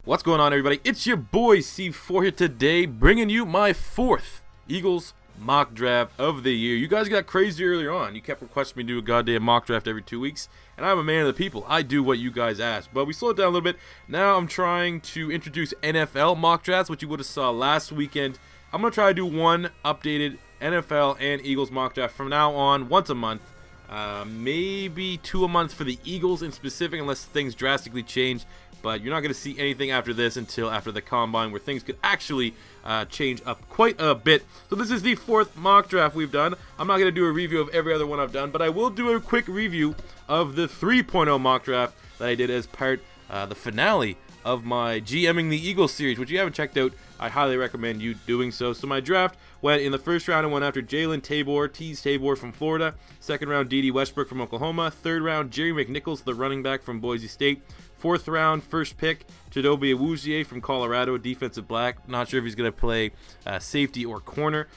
What's going on, everybody? It's your boy C4 here today, bringing you my fourth Eagles mock draft of the year. You guys got crazy earlier on. You kept requesting me to do a goddamn mock draft every 2 weeks, and I'm a man of the people. I do what you guys ask. But we slowed down a little bit. Now I'm trying to introduce NFL mock drafts, which you would have saw last weekend. I'm going to try to do one updated NFL and Eagles mock draft from now on, once a month. Maybe 2 a month for the Eagles in specific, unless things drastically change. But you're not going to see anything after this until after the Combine, where things could actually change up quite a bit. So this is the fourth mock draft we've done. I'm not going to do a review of every other one I've done, but I will do a quick review of the 3.0 mock draft that I did as part the finale of my GMing the Eagles series, which you haven't checked out. I highly recommend you doing so. So my draft went in the first round. I went after Jalen Tabor from Florida. Second round, D.D. Westbrook from Oklahoma. Third round, Jerry McNichols, the running back from Boise State. Fourth round, first pick, Chidobe Awuzie from Colorado, defensive back. Not sure if he's going to play safety or corner.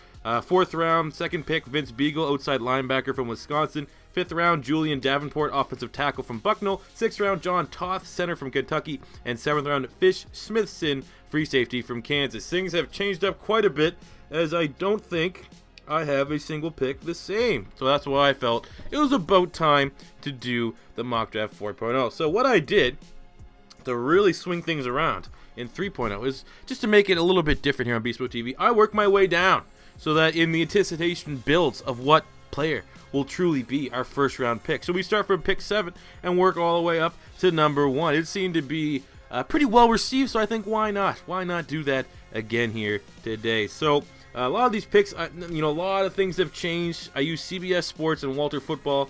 Fourth round, second pick, Vince Beagle, outside linebacker from Wisconsin. Fifth round, Julian Davenport, offensive tackle from Bucknell. Sixth round, John Toth, center from Kentucky. And seventh round, Fish Smithson, free safety from Kansas. Things have changed up quite a bit, as I don't think I have a single pick the same. So that's why I felt it was about time to do the mock draft 4.0. So what I did to really swing things around in 3.0 is just to make it a little bit different here on Beast Mode TV. I work my way down so that in the anticipation builds of what player will truly be our first round pick. So we start from pick 7 and work all the way up to number 1. It seemed to be pretty well received, so I think why not? Why not do that again here today? So a lot of these picks, a lot of things have changed. I use CBS Sports and Walter Football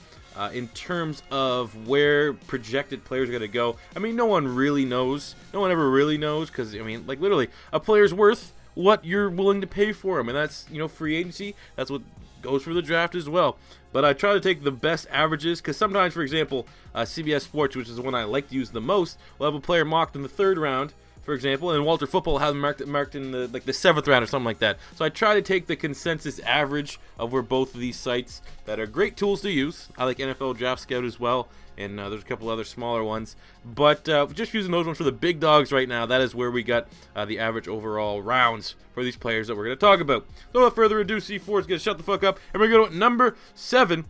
in terms of where projected players are going to go. I mean, no one really knows. No one ever really knows because, literally, a player's worth what you're willing to pay for him. And that's, free agency. That's what goes for the draft as well. But I try to take the best averages because sometimes, for example, CBS Sports, which is the one I like to use the most, will have a player mocked in the third round, for example, and Walter Football has marked in the the 7th round or something like that. So I try to take the consensus average of where both of these sites that are great tools to use. I like NFL Draft Scout as well, and there's a couple other smaller ones. But just using those ones for the big dogs right now, that is where we got the average overall rounds for these players that we're going to talk about. So without further ado, C4 is going to shut the fuck up, and we're going to go to number 7.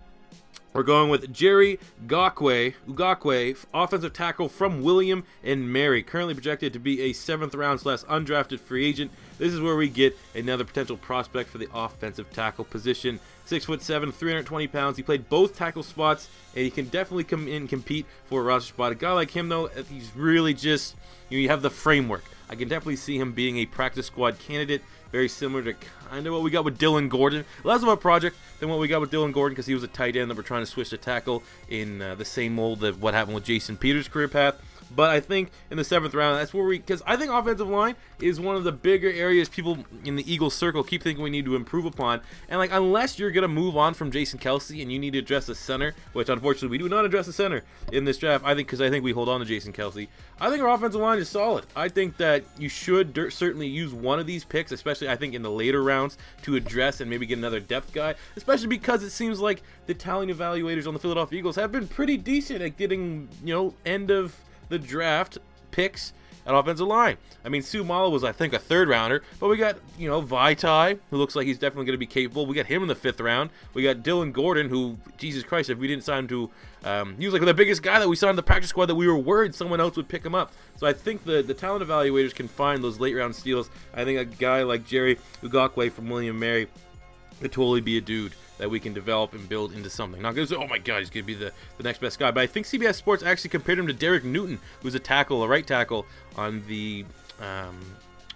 We're going with Jerry Ugakwe, offensive tackle from William and Mary, currently projected to be a 7th round / undrafted free agent. This is where we get another potential prospect for the offensive tackle position. 6'7", 320 pounds. He played both tackle spots, and he can definitely come in and compete for a roster spot. A guy like him, though, he's really just, you have the framework. I can definitely see him being a practice squad candidate, very similar to kind of what we got with Dylan Gordon. Less of a project than what we got with Dylan Gordon because he was a tight end that we're trying to switch to tackle in the same mold of what happened with Jason Peters' career path. But I think in the 7th round, that's where because I think offensive line is one of the bigger areas people in the Eagles circle keep thinking we need to improve upon. And unless you're going to move on from Jason Kelce and you need to address the center, which unfortunately we do not address the center in this draft, because I think we hold on to Jason Kelce. I think our offensive line is solid. I think that you should certainly use one of these picks, especially I think in the later rounds, to address and maybe get another depth guy, especially because it seems like the talent evaluators on the Philadelphia Eagles have been pretty decent at getting, end of the draft picks at offensive line. I mean, Sue Mala was, I think, a 3rd rounder, but we got, Vaitai, who looks like he's definitely going to be capable. We got him in the 5th round. We got Dylan Gordon, who, Jesus Christ, if we didn't sign him to, he was like the biggest guy that we signed in the practice squad that we were worried someone else would pick him up. So I think the talent evaluators can find those late round steals. I think a guy like Jerry Ugakwe from William Mary could totally be a dude that we can develop and build into something. Not going to say, oh my God, he's going to be the next best guy. But I think CBS Sports actually compared him to Derek Newton, who's a right tackle on the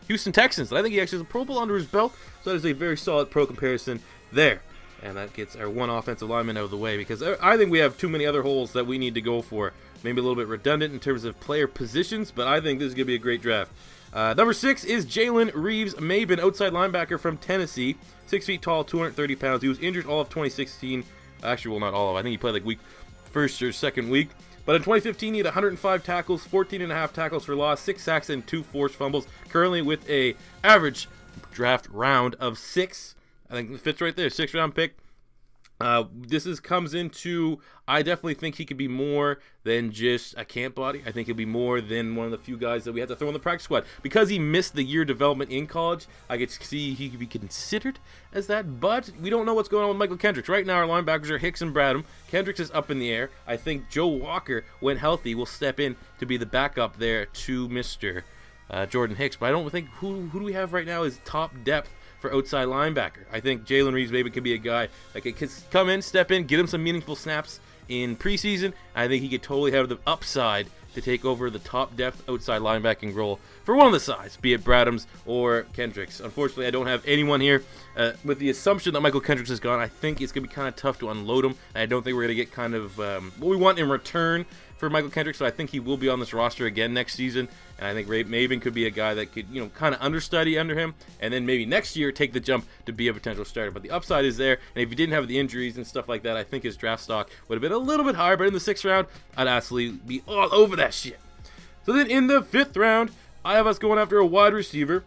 Houston Texans. And I think he actually has a Pro Bowl under his belt. So that is a very solid pro comparison there. And that gets our one offensive lineman out of the way because I think we have too many other holes that we need to go for. Maybe a little bit redundant in terms of player positions, but I think this is going to be a great draft. Number 6 is Jalen Reeves-Maybin, outside linebacker from Tennessee. 6 feet tall, 230 pounds. He was injured all of 2016. Actually, well, not all of. I think he played like week 1st or 2nd week. But in 2015, he had 105 tackles, 14.5 tackles for loss, 6 sacks, and 2 forced fumbles. Currently with a average draft round of 6. I think it fits right there. 6th round pick. Comes into, I definitely think he could be more than just a camp body. I think he'll be more than one of the few guys that we have to throw in the practice squad. Because he missed the year development in college, I could see he could be considered as that, but we don't know what's going on with Michael Kendricks. Right now, our linebackers are Hicks and Bradham. Kendricks is up in the air. I think Joe Walker, when healthy, will step in to be the backup there to Mr. Jordan Hicks. But I don't think, who do we have right now is top depth for outside linebacker. I think Jalen Reeves-Maybin could be a guy that could come in, step in, get him some meaningful snaps in preseason. I think he could totally have the upside to take over the top depth outside linebacking role for one of the sides, be it Bradham's or Kendricks. Unfortunately, I don't have anyone here. With the assumption that Michael Kendricks is gone, I think it's going to be kind of tough to unload him. And I don't think we're going to get kind of what we want in return for Michael Kendricks, so I think he will be on this roster again next season. And I think Maybin could be a guy that could, kind of understudy under him, and then maybe next year take the jump to be a potential starter. But the upside is there, and if he didn't have the injuries and stuff like that, I think his draft stock would have been a little bit higher. But in the 6th round, I'd absolutely be all over that shit. So then in the 5th round, I have us going after a wide receiver.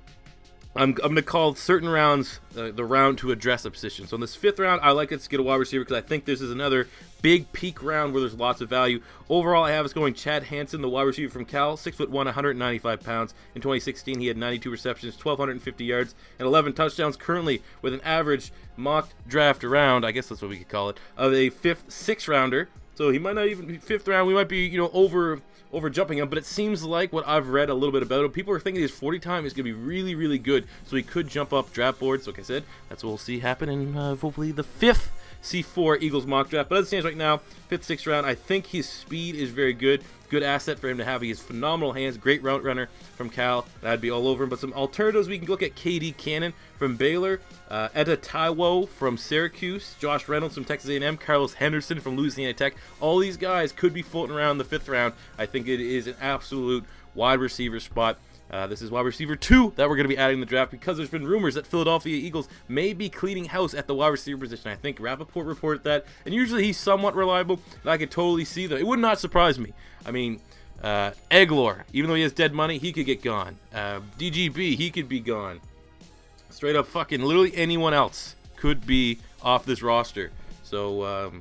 I'm going to call certain rounds the round to address a position. So in this 5th round, I like us to get a wide receiver because I think this is another big peak round where there's lots of value. Overall, I have us going Chad Hansen, the wide receiver from Cal, 6'1", 195 pounds. In 2016, he had 92 receptions, 1,250 yards, and 11 touchdowns. Currently, with an average mock draft round, I guess that's what we could call it, of a 5th, 6th rounder. So he might not even be 5th round. We might be, over jumping him, but it seems like what I've read a little bit about him, people are thinking his 40 time is going to be really, really good, so he could jump up draft boards. Like I said, that's what we'll see happen in hopefully the 5th C4 Eagles mock draft. But as it stands right now, 5th, 6th round, I think his speed is very good. Good asset for him to have. He has phenomenal hands, great route runner from Cal. That'd be all over him. But some alternatives, we can look at KD Cannon from Baylor, Etta Taiwo from Syracuse, Josh Reynolds from Texas A&M, Carlos Henderson from Louisiana Tech. All these guys could be floating around the 5th round. I think it is an absolute wide receiver spot. This is wide receiver 2 that we're going to be adding in the draft because there's been rumors that Philadelphia Eagles may be cleaning house at the wide receiver position. I think Rappaport reported that, and usually he's somewhat reliable, and I could totally see that. It would not surprise me. I mean, Eglor, even though he has dead money, he could get gone. DGB, he could be gone. Straight up fucking literally anyone else could be off this roster. So,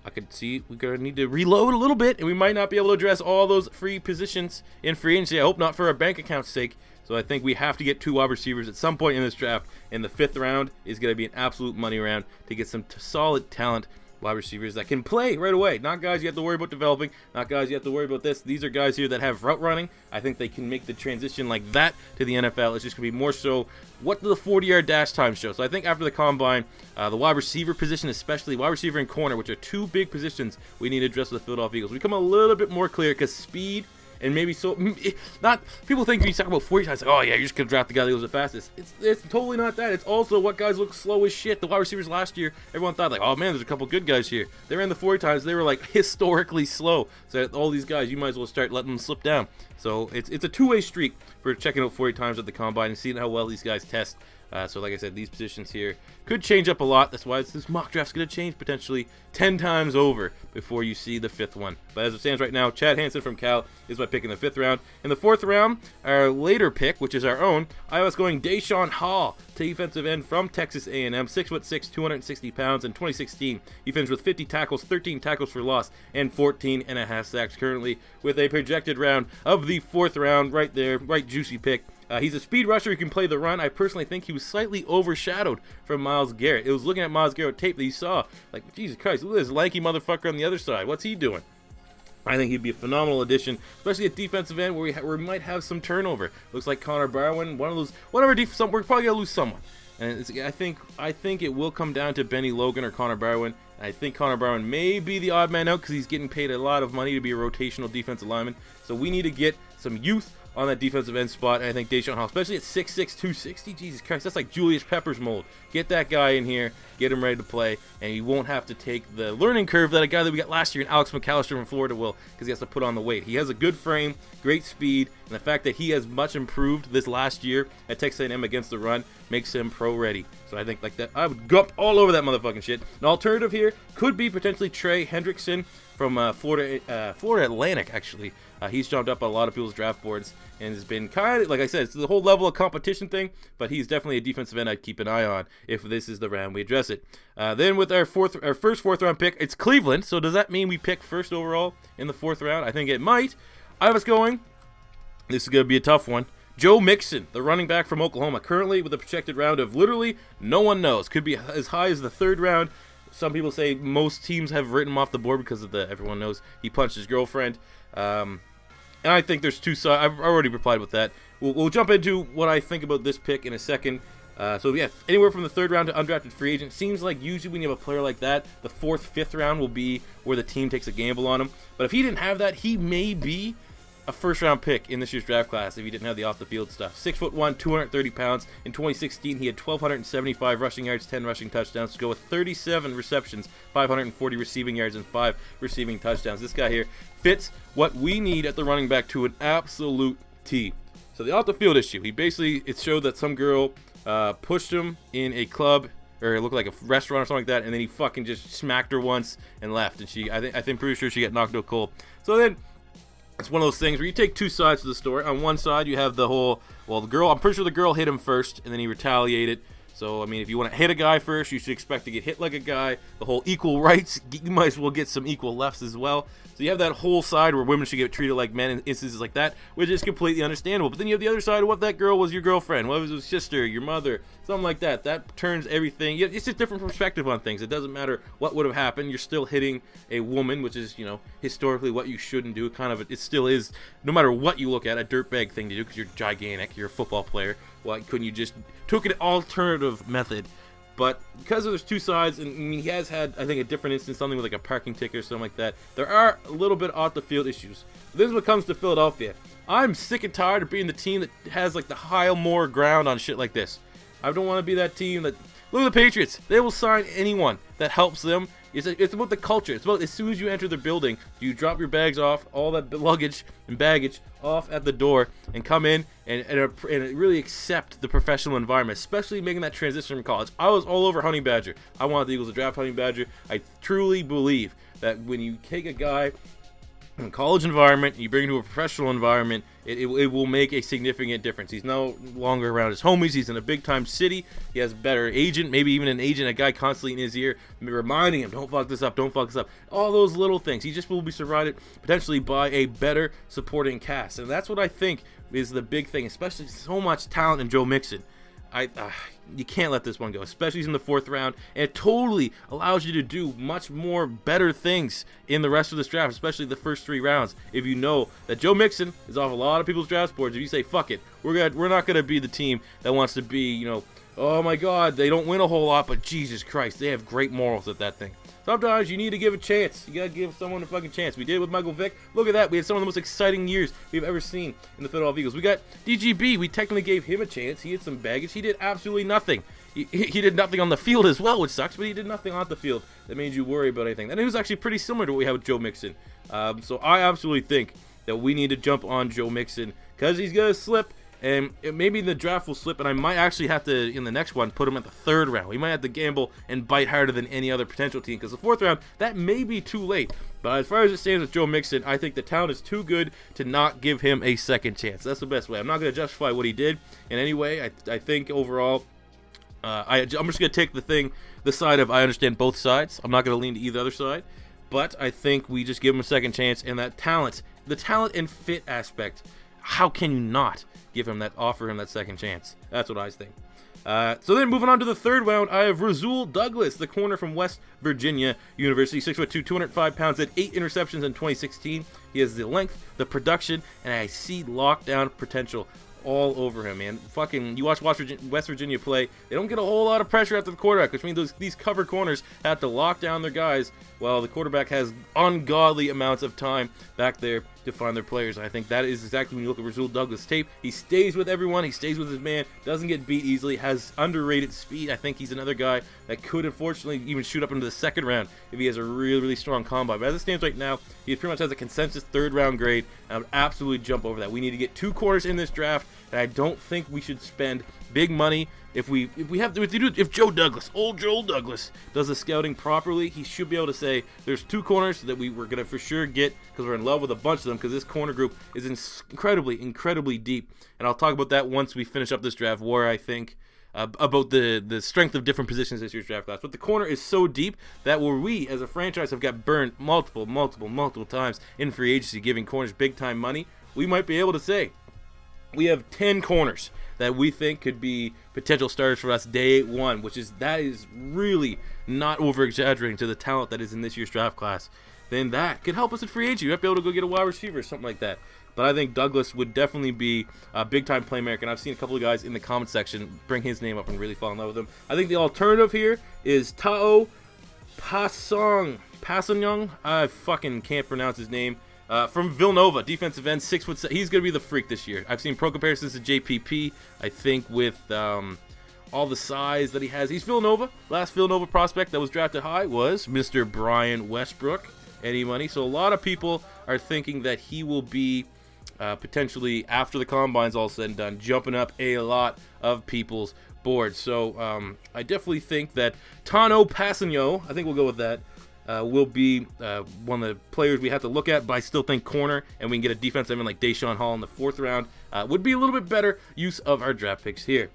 I could see we're going to need to reload a little bit, and we might not be able to address all those free positions in free agency. I hope not for our bank account's sake. So I think we have to get 2 wide receivers at some point in this draft, and the 5th round is going to be an absolute money round to get some solid talent wide receivers that can play right away. Not guys you have to worry about developing, not guys you have to worry about this. These are guys here that have route running. I think they can make the transition like that to the NFL. It's just going to be more so what do the 40-yard dash times show. So I think after the combine, the wide receiver position, especially wide receiver and corner, which are 2 big positions we need to address with the Philadelphia Eagles, become a little bit more clear because speed and maybe not people think when you talk about 40 times, like, oh yeah, you're just gonna draft the guy that goes the fastest. It's totally not that. It's also what guys look slow as shit. The wide receivers last year, everyone thought like, oh man, there's a couple good guys here. They ran the 40 times, they were like historically slow. So all these guys, you might as well start letting them slip down. So it's a 2-way streak for checking out 40 times at the combine and seeing how well these guys test. So like I said, these positions here could change up a lot. That's why this mock draft's going to change potentially 10 times over before you see the 5th one. But as it stands right now, Chad Hansen from Cal is my pick in the 5th round. In the 4th round, our later pick, which is our own, I was going Deshaun Hall, defensive end from Texas A&M, 6'6", 260 pounds. In 2016, he finished with 50 tackles, 13 tackles for loss, and 14.5 sacks. Currently with a projected round of the 4th round, right there, right juicy pick. He's a speed rusher who can play the run. I personally think he was slightly overshadowed from Myles Garrett. It was looking at Myles Garrett tape that he saw, like, Jesus Christ, look at this lanky motherfucker on the other side. What's he doing? I think he'd be a phenomenal addition, especially at defensive end where we might have some turnover. Looks like Connor Barwin, one of those, whatever we're probably gonna lose someone. And I think it will come down to Benny Logan or Connor Barwin. I think Connor Barwin may be the odd man out because he's getting paid a lot of money to be a rotational defensive lineman. So we need to get some youth on that defensive end spot, and I think Deshaun Hall, especially at 6'6", 260, Jesus Christ, that's like Julius Peppers mold. Get that guy in here, get him ready to play, and he won't have to take the learning curve that a guy that we got last year in Alex McAllister from Florida will, because he has to put on the weight. He has a good frame, great speed, and the fact that he has much improved this last year at Texas A&M against the run makes him pro-ready. So I think like that, I would go up all over that motherfucking shit. An alternative here could be potentially Trey Hendrickson Florida Atlantic, actually. He's jumped up on a lot of people's draft boards and has been kind of, like I said, it's the whole level of competition thing, but he's definitely a defensive end I'd keep an eye on if this is the round we address it. Then with our first fourth round pick, it's Cleveland. So does that mean we pick first overall in the fourth round? I think it might. I was going. This is going to be a tough one. Joe Mixon, the running back from Oklahoma, currently with a projected round of literally no one knows. Could be as high as the third round. Some people say most teams have written him off the board because of everyone knows he punched his girlfriend. And I think there's two sides. I've already replied with that. We'll jump into what I think about this pick in a second. So yeah, anywhere from the third round to undrafted free agent. Seems like usually when you have a player like that, the fourth, fifth round will be where the team takes a gamble on him. But if he didn't have that, he may be a first-round pick in this year's draft class if he didn't have the off-the-field stuff. 6'1", 230 pounds. In 2016, he had 1,275 rushing yards, 10 rushing touchdowns to go with 37 receptions, 540 receiving yards, and 5 receiving touchdowns. This guy here fits what we need at the running back to an absolute T. So the off-the-field issue, it showed that some girl pushed him in a club, or it looked like a restaurant or something like that, and then he fucking just smacked her once and left. And I think pretty sure she got knocked out cold. So then, it's one of those things where you take two sides to the story. On one side, you have the whole, well, the girl, I'm pretty sure the girl hit him first, and then he retaliated. So, I mean, if you want to hit a guy first, you should expect to get hit like a guy. The whole equal rights, you might as well get some equal lefts as well. So you have that whole side where women should get treated like men in instances like that, which is completely understandable. But then you have the other side of what that girl was your girlfriend, what was her sister, your mother, something like that. That turns everything. It's just a different perspective on things. It doesn't matter what would have happened. You're still hitting a woman, which is, historically what you shouldn't do. It still is, no matter what you look at, a dirtbag thing to do because you're gigantic. You're a football player. Why couldn't you just took an alternative method? But because there's two sides, and I mean, he has had, I think, a different instance, something with like a parking ticket or something like that. There are a little bit off the field issues. This is what comes to Philadelphia. I'm sick and tired of being the team that has like the high more ground on shit like this. I don't want to be that team that. Look at the Patriots. They will sign anyone that helps them. It's about the culture. It's about as soon as you enter the building, you drop your bags off, all that luggage and baggage off at the door, and come in and really accept the professional environment, especially making that transition from college. I was all over Honey Badger. I wanted the Eagles to draft Honey Badger. I truly believe that when you take a guy in a college environment, you bring him to a professional environment, it will make a significant difference. He's no longer around his homies. He's in a big-time city. He has a better agent, maybe even an agent, a guy constantly in his ear, reminding him, don't fuck this up, don't fuck this up. All those little things. He just will be surrounded potentially by a better supporting cast. And that's what I think is the big thing, especially so much talent in Joe Mixon. You can't let this one go, especially in the fourth round. And it totally allows you to do much more better things in the rest of this draft, especially the first 3 rounds. If you know that Joe Mixon is off a lot of people's draft boards, if you say, fuck it, we're not going to be the team that wants to be, oh my God, they don't win a whole lot, but Jesus Christ, they have great morals at that thing. Sometimes you need to give a chance. You got to give someone a fucking chance. We did it with Michael Vick. Look at that. We had some of the most exciting years we've ever seen in the Philadelphia Eagles. We got DGB. We technically gave him a chance. He had some baggage. He did absolutely nothing. He did nothing on the field as well, which sucks, but he did nothing off the field that made you worry about anything. And it was actually pretty similar to what we had with Joe Mixon. So I absolutely think that we need to jump on Joe Mixon because he's going to slip. And maybe the draft will slip, and I might actually have to, in the next one, put him at the third round. We might have to gamble and bite harder than any other potential team, because the fourth round, that may be too late. But as far as it stands with Joe Mixon, I think the talent is too good to not give him a second chance. That's the best way. I'm not going to justify what he did in any way. I think overall, I'm just going to take the side of I understand both sides. I'm not going to lean to either other side. But I think we just give him a second chance, and that talent, the talent and fit aspect, how can you not offer him that second chance? That's what I think. So then moving on to the third round, I have Rasul Douglas, the corner from West Virginia University, 6'2", 205 pounds, had 8 interceptions in 2016. He has the length, the production, and I see lockdown potential all over him, man. Fucking, you watch West Virginia play, they don't get a whole lot of pressure after the quarterback, which means these covered corners have to lock down their guys while the quarterback has ungodly amounts of time back there to find their players. I think that is exactly when you look at Rasul Douglas' tape. He stays with everyone. He stays with his man. Doesn't get beat easily. Has underrated speed. I think he's another guy that could, unfortunately, even shoot up into the second round if he has a really, really strong combine. But as it stands right now, he pretty much has a consensus third-round grade. I would absolutely jump over that. We need to get 2 corners in this draft, and I don't think we should spend big money if Joe Douglas, old Joe Douglas, does the scouting properly, he should be able to say there's 2 corners that we're gonna for sure get because we're in love with a bunch of them because this corner group is incredibly deep, and I'll talk about that once we finish up this draft. Where I think about the strength of different positions this year's draft class, but the corner is so deep that where we as a franchise have got burned multiple times in free agency, giving corners big time money, we might be able to say we have 10 corners that we think could be potential starters for us day 1, that is really not over-exaggerating to the talent that is in this year's draft class. Then that could help us in free agency. You might be able to go get a wide receiver or something like that. But I think Douglas would definitely be a big-time playmaker, and I've seen a couple of guys in the comment section bring his name up and really fall in love with him. I think the alternative here is Tao Passagnon. I fucking can't pronounce his name. From Villanova, defensive end, 6'7". He's going to be the freak this year. I've seen pro comparisons to JPP. I think with all the size that he has. He's Villanova. Last Villanova prospect that was drafted high was Mr. Brian Westbrook. Any money. So a lot of people are thinking that he will be potentially, after the combine's all said and done, jumping up a lot of people's boards. So I definitely think that Tano Passagno, I think we'll go with that, will be one of the players we have to look at, but I still think corner, and we can get a defensive end like Deshaun Hall in the 4th round, would be a little bit better use of our draft picks here.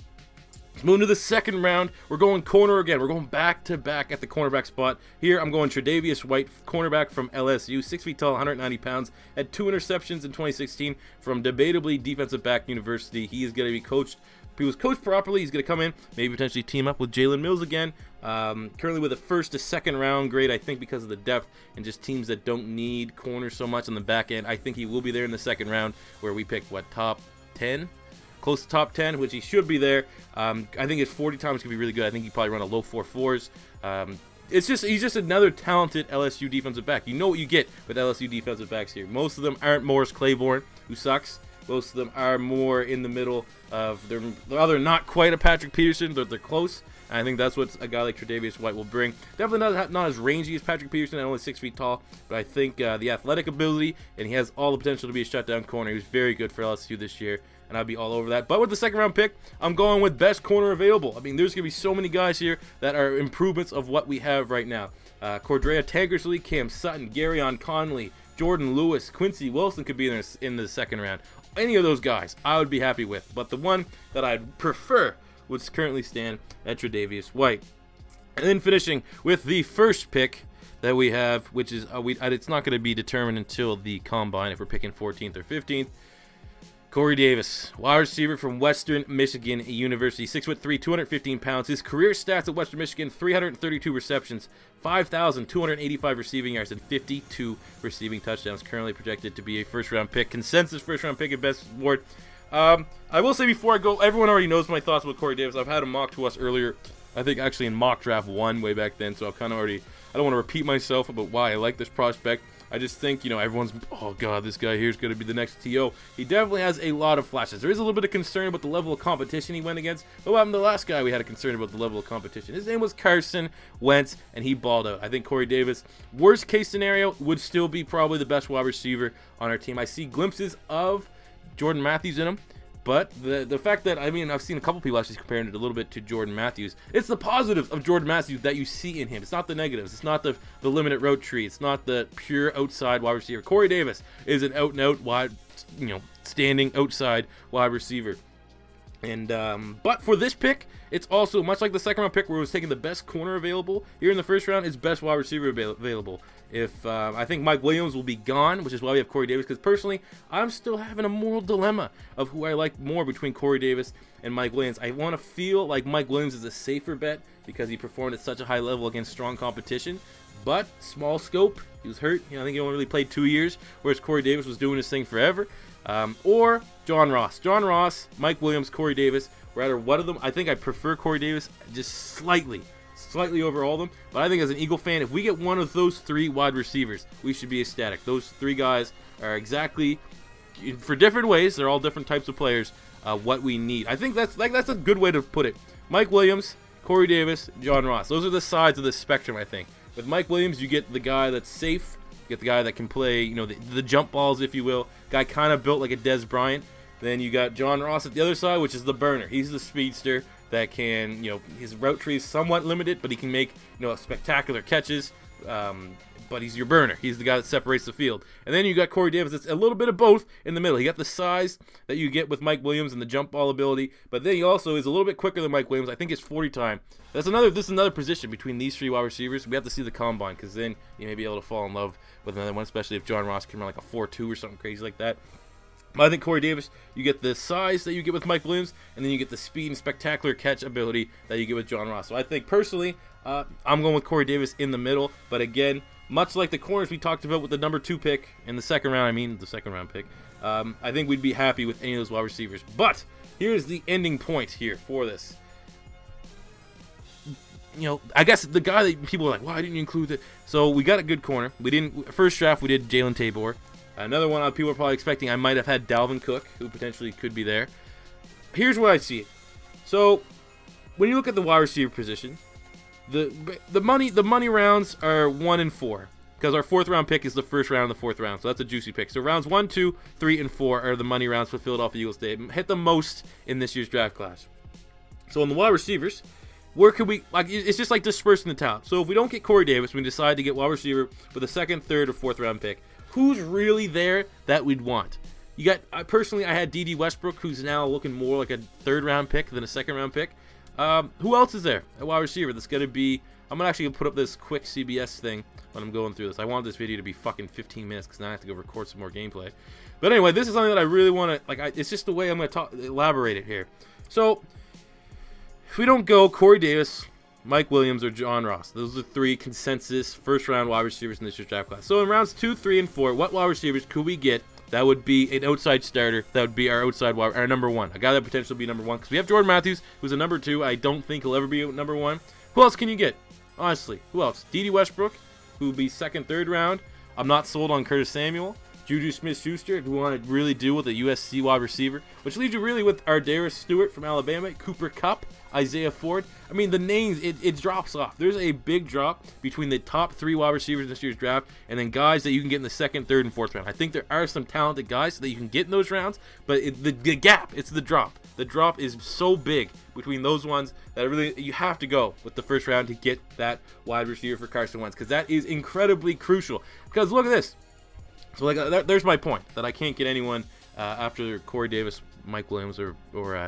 Moving to the 2nd round, we're going corner again. We're going back-to-back at the cornerback spot. Here, I'm going Tre'Davious White, cornerback from LSU, 6 feet tall, 190 pounds, had 2 interceptions in 2016 from debatably defensive back university. He is going to be coached. If he was coached properly, he's going to come in, maybe potentially team up with Jalen Mills again. Currently with a 1st to 2nd round grade, I think because of the depth and just teams that don't need corners so much on the back end. I think he will be there in the 2nd round where we pick, top 10? Close to top 10, which he should be there. I think his 40 times could be really good. I think he probably run a low 4.4s. He's just another talented LSU defensive back. You know what you get with LSU defensive backs here. Most of them aren't Morris Claiborne, who sucks. Most of them are more in the middle of they're not quite a Patrick Peterson, but they're close. And I think that's what a guy like Tre'Davious White will bring. Definitely not as rangy as Patrick Peterson, and only 6 feet tall, but I think the athletic ability, and he has all the potential to be a shutdown corner. He was very good for LSU this year, and I'd be all over that. But with the 2nd round pick, I'm going with best corner available. I mean, there's going to be so many guys here that are improvements of what we have right now. Cordrea Tankersley, Cam Sutton, Garyon Conley, Jordan Lewis, Quincy Wilson could be in the 2nd round. Any of those guys, I would be happy with. But the one that I'd prefer would currently stand at Tre'Davious White. And then finishing with the 1st pick that we have, which is it's not going to be determined until the combine if we're picking 14th or 15th. Corey Davis, wide receiver from Western Michigan University, 6'3", 215 pounds. His career stats at Western Michigan: 332 receptions, 5,285 receiving yards, and 52 receiving touchdowns. Currently projected to be a 1st-round pick, consensus 1st-round pick at best award. I will say before I go, everyone already knows my thoughts about Corey Davis. I've had him mocked to us earlier, I think actually in mock draft 1 way back then, so I've kind of already, I don't want to repeat myself about why I like this prospect. I just think, everyone's, oh god, this guy here is going to be the next T.O. He definitely has a lot of flashes. There is a little bit of concern about the level of competition he went against, but what happened to the last guy we had a concern about the level of competition? His name was Carson Wentz, and he balled out. I think Corey Davis, worst case scenario, would still be probably the best wide receiver on our team. I see glimpses of Jordan Matthews in him, but the fact that, I've seen a couple people actually comparing it a little bit to Jordan Matthews. It's the positives of Jordan Matthews that you see in him. It's not the negatives. It's not the limited route tree. It's not the pure outside wide receiver. Corey Davis is an out-and-out wide, standing outside wide receiver. And but for this pick, it's also much like the 2nd round pick where it was taking the best corner available. Here in the 1st round, it's best wide receiver available. If I think Mike Williams will be gone, which is why we have Corey Davis, because personally, I'm still having a moral dilemma of who I like more between Corey Davis and Mike Williams. I want to feel like Mike Williams is a safer bet because he performed at such a high level against strong competition, but small scope. He was hurt. I think he only really played 2 years, whereas Corey Davis was doing his thing forever. Or John Ross, Mike Williams, Corey Davis. Rather, one of them. I think I prefer Corey Davis just slightly over all of them. But I think as an Eagle fan, if we get one of those 3 wide receivers, we should be ecstatic. Those 3 guys are exactly, for different ways, they're all different types of players, what we need. I think that's a good way to put it. Mike Williams, Corey Davis, John Ross. Those are the sides of the spectrum, I think. With Mike Williams, you get the guy that's safe. You get the guy that can play, the jump balls, if you will. Guy kind of built like a Dez Bryant. Then you got John Ross at the other side, which is the burner. He's the speedster that can, his route tree is somewhat limited, but he can make, spectacular catches. But he's your burner. He's the guy that separates the field. And then you got Corey Davis. It's a little bit of both in the middle. He got the size that you get with Mike Williams and the jump ball ability, but then he also is a little bit quicker than Mike Williams. I think it's 40 time. This is another position between these three wide receivers. We have to see the combine, because then you may be able to fall in love with another one, especially if John Ross can run like a 4.2 or something crazy like that. But I think Corey Davis, you get the size that you get with Mike Williams, and then you get the speed and spectacular catch ability that you get with John Ross. So I think personally, I'm going with Corey Davis in the middle. But again, much like the corners we talked about with the number 2 pick in the second round, the second round pick, I think we'd be happy with any of those wide receivers. But here's the ending point here for this. I guess the guy that people are like, why didn't you include it? So we got a good corner. First draft we did Jalen Tabor. Another one people are probably expecting, I might have had Dalvin Cook, who potentially could be there. Here's where I see it. So when you look at the wide receiver position, the money rounds are 1 and 4, because our 4th round pick is the first round of the 4th round, so that's a juicy pick. So rounds 1, 2, 3, and 4 are the money rounds for Philadelphia Eagles. They hit the most in this year's draft class. So on the wide receivers, where could we, it's just like dispersing the talent. So if we don't get Corey Davis, we decide to get wide receiver with a 2nd, 3rd, or 4th round pick. Who's really there that we'd want? You got, personally, I had D.D. Westbrook, who's now looking more like a 3rd round pick than a 2nd round pick. Who else is there at wide receiver that's going to be, I'm going to actually put up this quick CBS thing when I'm going through this. I want this video to be fucking 15 minutes, because now I have to go record some more gameplay. But anyway, this is something that I really want to, it's just the way I'm going to elaborate it here. So, if we don't go Corey Davis, Mike Williams, or John Ross, those are 3 consensus first-round wide receivers in this year's draft class. So in rounds 2, 3, and 4, what wide receivers could we get that would be an outside starter, that would be our our number 1, a guy that potentially be number 1? Because we have Jordan Matthews, who's a number 2. I don't think he'll ever be a number 1. Who else can you get? Honestly, who else? D.D. Westbrook, who would be 2nd, 3rd round. I'm not sold on Curtis Samuel. Juju Smith-Schuster, if we want to really do with a USC wide receiver, which leaves you really with Ardarius Stewart from Alabama, Cooper Kupp, Isaiah Ford. I mean, the names, it drops off. There's a big drop between the top 3 wide receivers in this year's draft and then guys that you can get in the 2nd, 3rd, and 4th round. I think there are some talented guys that you can get in those rounds, but the gap, it's the drop. The drop is so big between those ones that really you have to go with the first round to get that wide receiver for Carson Wentz, because that is incredibly crucial. Because look at this. So there's my point, that I can't get anyone after Corey Davis, Mike Williams, or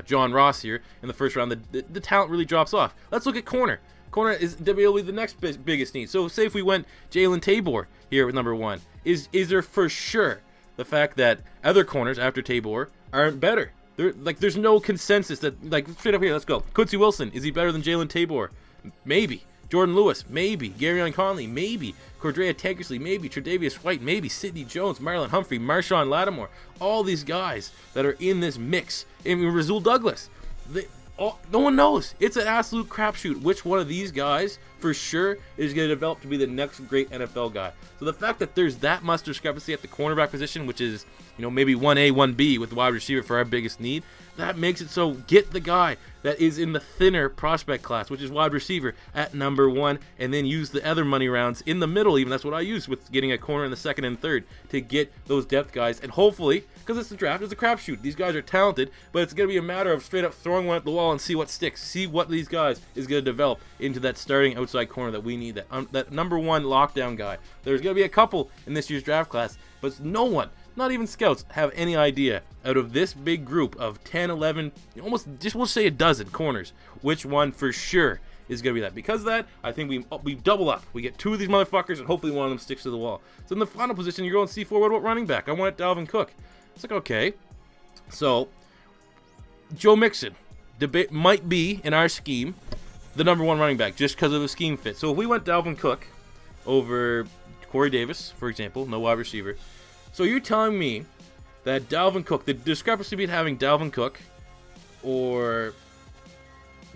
John Ross here in the first round. The talent really drops off. Let's look at corner. Corner is really the next biggest need. So say if we went Jalen Tabor here with number 1, is there for sure the fact that other corners after Tabor aren't better? There's no consensus that, straight up here, let's go. Quincy Wilson, is he better than Jalen Tabor? Maybe. Jordan Lewis, maybe. Garyon Conley, maybe. Cordrea Tankersley, maybe. Tre'Davious White, maybe. Sidney Jones, Marlon Humphrey, Marshawn Lattimore. All these guys that are in this mix. And Rasul Douglas. No one knows. It's an absolute crapshoot which one of these guys for sure is going to develop to be the next great NFL guy. So the fact that there's that much discrepancy at the cornerback position, which is, maybe 1A, 1B with the wide receiver for our biggest need, that makes it so get the guy that is in the thinner prospect class, which is wide receiver, at number 1, and then use the other money rounds in the middle. Even that's what I use with getting a corner in the 2nd and 3rd to get those depth guys. And hopefully, because it's the draft, it's a crapshoot. These guys are talented, but it's going to be a matter of straight up throwing one at the wall and see what sticks. See what these guys is going to develop into that starting outside corner that we need, that number 1 lockdown guy. There's going to be a couple in this year's draft class, but no one, not even scouts, have any idea out of this big group of 10, 11, almost just we'll say a dozen corners, which one for sure is going to be that. Because of that, I think we double up. We get 2 of these motherfuckers, and hopefully one of them sticks to the wall. So in the final position, you're going C4, what about running back? I want Dalvin Cook. It's like, okay. So, Joe Mixon might be, in our scheme, the number 1 running back, just because of the scheme fit. So if we went Dalvin Cook over Corey Davis, for example, no wide receiver. So you're telling me that Dalvin Cook, the discrepancy between having Dalvin Cook or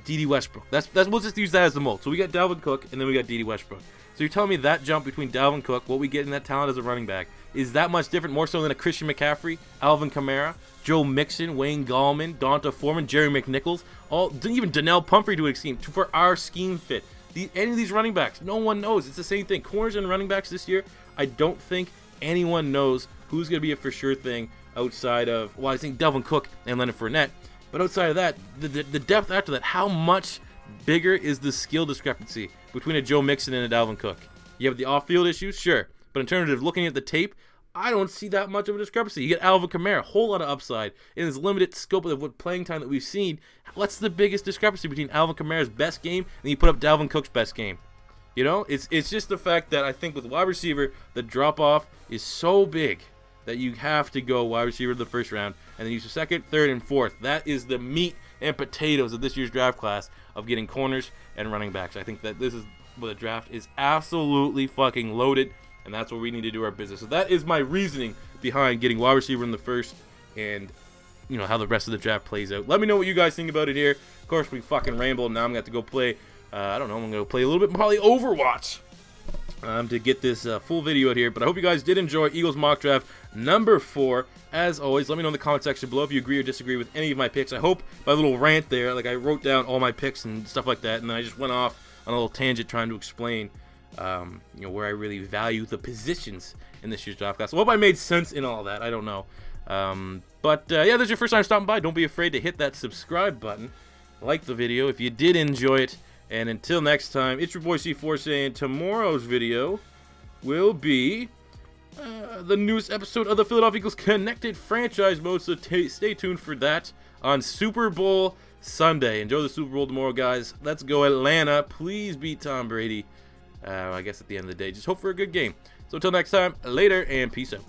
D.D. Westbrook, we'll just use that as the mold. So we got Dalvin Cook, and then we got D.D. Westbrook. So you're telling me that jump between Dalvin Cook, what we get in that talent as a running back, is that much different, more so than a Christian McCaffrey, Alvin Kamara, Joe Mixon, Wayne Gallman, Donta Foreman, Jerry McNichols, even Donnell Pumphrey to an extent, for our scheme fit. Any of these running backs, no one knows. It's the same thing. Corners and running backs this year, I don't think anyone knows who's going to be a for sure thing outside of, well, I think Dalvin Cook and Leonard Fournette. But outside of that, the depth after that, how much bigger is the skill discrepancy between a Joe Mixon and a Dalvin Cook? You have the off-field issues, sure. But in terms of looking at the tape, I don't see that much of a discrepancy. You get Alvin Kamara, a whole lot of upside in his limited scope of what playing time that we've seen. What's the biggest discrepancy between Alvin Kamara's best game and you put up Dalvin Cook's best game? You know, it's just the fact that I think with wide receiver, the drop-off is so big that you have to go wide receiver in the first round and then use the second, third, and fourth. That is the meat and potatoes of this year's draft class of getting corners and running backs. I think that this is where the draft is absolutely fucking loaded, and that's where we need to do our business. So that is my reasoning behind getting wide receiver in the first and, you know, how the rest of the draft plays out. Let me know what you guys think about it here. Of course, we fucking rambled. Now I'm going to have to go play, I don't know, I'm going to go play a little bit probably Overwatch to get this full video out here. But I hope you guys did enjoy Eagles mock draft number 4. As always, let me know in the comment section below if you agree or disagree with any of my picks. I hope my little rant there, like I wrote down all my picks and stuff like that, and then I just went off on a little tangent trying to explain you know, where I really value the positions in this year's draft class. I hope I made sense in all that. I don't know. But yeah, this is your first time stopping by. Don't be afraid to hit that subscribe button. Like the video if you did enjoy it. And until next time, it's your boy C4 saying tomorrow's video will be the newest episode of the Philadelphia Eagles Connected Franchise Mode. So stay tuned for that on Super Bowl Sunday. Enjoy the Super Bowl tomorrow, guys. Let's go Atlanta. Please beat Tom Brady. I guess at the end of the day, just hope for a good game. So until next time, later and peace out.